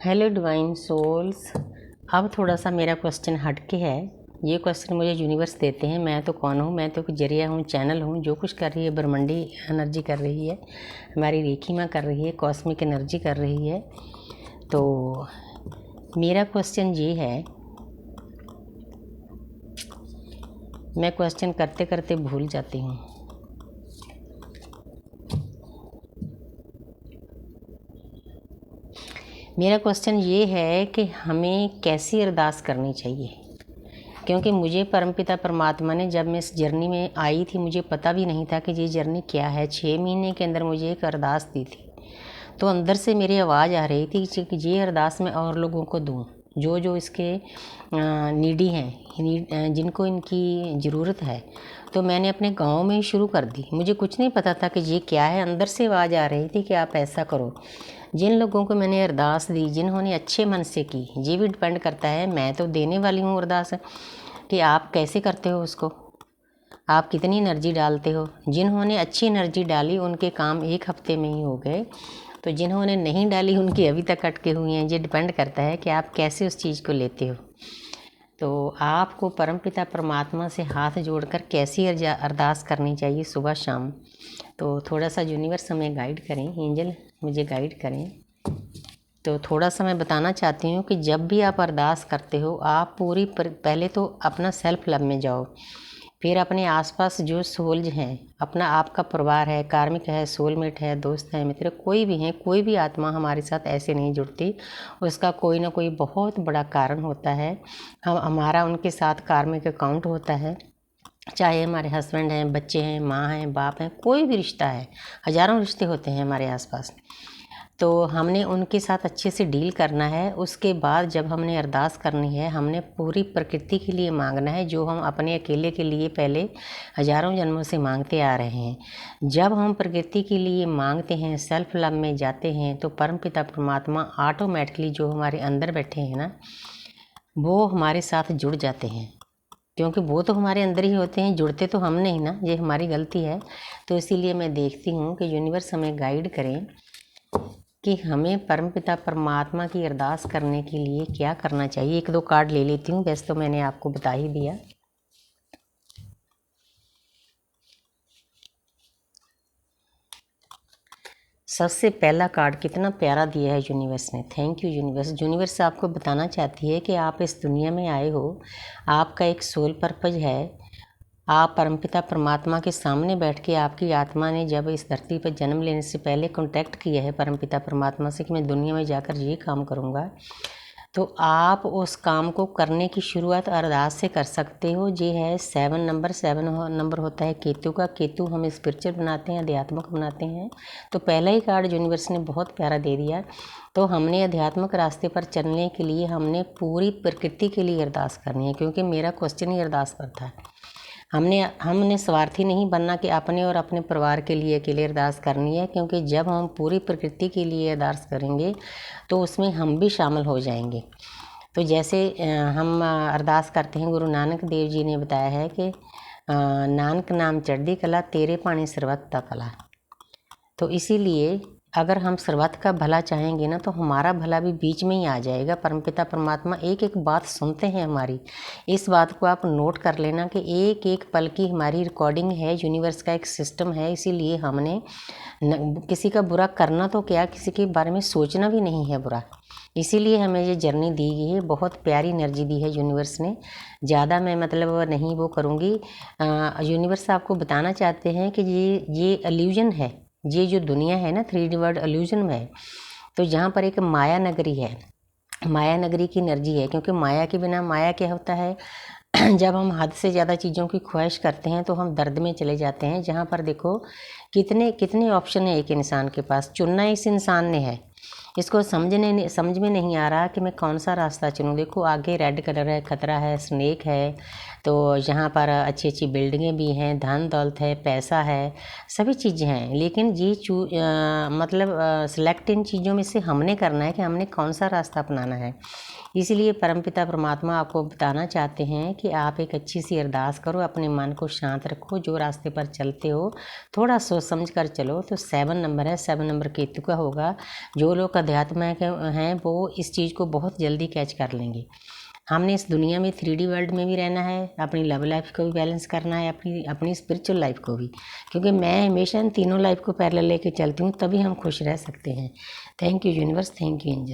Hello divine souls. अब थोड़ा सा मेरा क्वेश्चन हटके है। ये क्वेश्चन मुझे यूनिवर्स देते हैं। मैं तो कौन हूँ? मैं तो एक जरिया हूँ, चैनल हूँ। जो कुछ कर रही है ब्रह्मांडी एनर्जी कर रही है, हमारी रेखी माँ कर रही है, कॉस्मिक एनर्जी कर रही है। तो मेरा क्वेश्चन ये है, मैं क्वेश्चन करते करते भूल जाती हूँ। मेरा क्वेश्चन ये है कि हमें कैसी अरदास करनी चाहिए, क्योंकि मुझे परमपिता परमात्मा ने, जब मैं इस जर्नी में आई थी, मुझे पता भी नहीं था कि ये जर्नी क्या है। 6 महीने के अंदर मुझे एक अरदास दी थी, तो अंदर से मेरी आवाज़ आ रही थी कि ये अरदास मैं और लोगों को दूँ, जो इसके नीडी हैं, जिनको इनकी ज़रूरत है। तो मैंने अपने गांव में ही शुरू कर दी। मुझे कुछ नहीं पता था कि ये क्या है। अंदर से आवाज़ आ रही थी कि आप ऐसा करो। जिन लोगों को मैंने अरदास दी, जिन्होंने अच्छे मन से की, ये भी डिपेंड करता है। मैं तो देने वाली हूँ अरदास, कि आप कैसे करते हो उसको, आप कितनी एनर्जी डालते हो। जिन्होंने अच्छी एनर्जी डाली उनके काम 1 हफ्ते में ही हो गए, तो जिन्होंने नहीं डाली उनकी अभी तक अटके हुए हैं। ये डिपेंड करता है कि आप कैसे उस चीज़ को लेते हो। तो आपको परमपिता परमात्मा से हाथ जोड़कर कैसी अरदास करनी चाहिए सुबह शाम। तो थोड़ा सा यूनिवर्स हमें गाइड करें, एंजल मुझे गाइड करें। तो थोड़ा सा मैं बताना चाहती हूँ कि जब भी आप अरदास करते हो, आप पहले तो अपना सेल्फ लव में जाओ। फिर अपने आसपास जो सोल्स हैं, अपना आपका परिवार है, कार्मिक है, सोलमेट है, दोस्त है, मित्र, कोई भी है, कोई भी आत्मा हमारे साथ ऐसे नहीं जुड़ती। उसका कोई ना कोई बहुत बड़ा कारण होता है। हमारा उनके साथ कार्मिक अकाउंट होता है। चाहे हमारे हस्बैंड हैं, बच्चे हैं, माँ हैं, बाप हैं, कोई भी रिश्ता है। हज़ारों रिश्ते होते हैं हमारे आसपास। तो हमने उनके साथ अच्छे से डील करना है। उसके बाद जब हमने अरदास करनी है, हमने पूरी प्रकृति के लिए मांगना है, जो हम अपने अकेले के लिए पहले हज़ारों जन्मों से मांगते आ रहे हैं। जब हम प्रकृति के लिए मांगते हैं, सेल्फ लव में जाते हैं, तो परमपिता परमात्मा ऑटोमेटिकली जो हमारे अंदर बैठे हैं ना, वो हमारे साथ जुड़ जाते हैं। क्योंकि वो तो हमारे अंदर ही होते हैं, जुड़ते तो हम नहीं ना, ये हमारी गलती है। तो इसीलिए मैं देखती हूँ कि यूनिवर्स हमें गाइड करें कि हमें परमपिता परमात्मा की अरदास करने के लिए क्या करना चाहिए। 1-2 कार्ड ले लेती हूँ, वैसे तो मैंने आपको बता ही दिया। सबसे पहला कार्ड कितना प्यारा दिया है यूनिवर्स ने। Thank you universe. यूनिवर्स आपको बताना चाहती है कि आप इस दुनिया में आए हो, आपका एक सोल पर्पज है। आप परमपिता परमात्मा के सामने बैठ के, आपकी आत्मा ने जब इस धरती पर जन्म लेने से पहले कॉन्टैक्ट किया है परमपिता परमात्मा से कि मैं दुनिया में जाकर ये काम करूँगा, तो आप उस काम को करने की शुरुआत अरदास से कर सकते हो। ये है 7 नंबर। 7 नंबर होता है केतु का। केतु हम स्पिरिचुअल बनाते हैं, आध्यात्मिक बनाते हैं। तो पहला ही कार्ड यूनिवर्स ने बहुत प्यारा दे दिया। तो हमने आध्यात्मिक रास्ते पर चलने के लिए हमने पूरी प्रकृति के लिए अरदास करनी है, क्योंकि मेरा क्वेश्चन ही अरदास पर था। हमने स्वार्थी नहीं बनना कि अपने और अपने परिवार के लिए अकेले अरदास करनी है, क्योंकि जब हम पूरी प्रकृति के लिए अरदास करेंगे तो उसमें हम भी शामिल हो जाएंगे। तो जैसे हम अरदास करते हैं, गुरु नानक देव जी ने बताया है कि नानक नाम चढ़दी कला, तेरे पानी सर्वत दा कला। तो इसीलिए अगर हम सर्वत का भला चाहेंगे ना, तो हमारा भला भी बीच में ही आ जाएगा। परमपिता परमात्मा एक एक बात सुनते हैं हमारी। इस बात को आप नोट कर लेना कि एक एक पल की हमारी रिकॉर्डिंग है। यूनिवर्स का एक सिस्टम है। इसीलिए हमने किसी का बुरा करना तो क्या, किसी के बारे में सोचना भी नहीं है बुरा। इसीलिए हमें ये जर्नी दी गई है। बहुत प्यारी एनर्जी दी है यूनिवर्स ने। ज़्यादा मैं मतलब नहीं वो करूँगी। यूनिवर्स आपको बताना चाहते हैं कि ये इल्यूजन है। ये जो दुनिया है ना, 3D वर्ल्ड इल्यूजन में है। तो जहाँ पर एक माया नगरी है, माया नगरी की एनर्जी है। क्योंकि माया के बिना, माया क्या होता है, जब हम हद से ज़्यादा चीज़ों की ख्वाहिश करते हैं तो हम दर्द में चले जाते हैं। जहाँ पर देखो कितने कितने ऑप्शन है एक इंसान के पास, चुनना इस इंसान ने है। इसको समझ में नहीं आ रहा कि मैं कौन सा रास्ता चुनूँ। देखो आगे रेड कलर है, खतरा है, स्नेक है। तो यहाँ पर अच्छी अच्छी बिल्डिंगें भी हैं, धन दौलत है, पैसा है, सभी चीज़ें हैं। लेकिन ये मतलब सिलेक्ट इन चीज़ों में से हमने करना है कि हमने कौन सा रास्ता अपनाना है। इसलिए परमपिता परमात्मा आपको बताना चाहते हैं कि आप एक अच्छी सी अरदास करो, अपने मन को शांत रखो, जो रास्ते पर चलते हो थोड़ा सोच समझ कर चलो। तो 7 नंबर है, 7 नंबर केतु का होगा। जो लोग अध्यात्म के हैं वो इस चीज़ को बहुत जल्दी कैच कर लेंगे। हमने इस दुनिया में 3D वर्ल्ड में भी रहना है, अपनी लव लाइफ को भी बैलेंस करना है, अपनी स्पिरिचुअल लाइफ को भी, क्योंकि मैं हमेशा इन तीनों लाइफ को पैरेलल लेके चलती हूँ, तभी हम खुश रह सकते हैं। Thank you universe, thank you angel.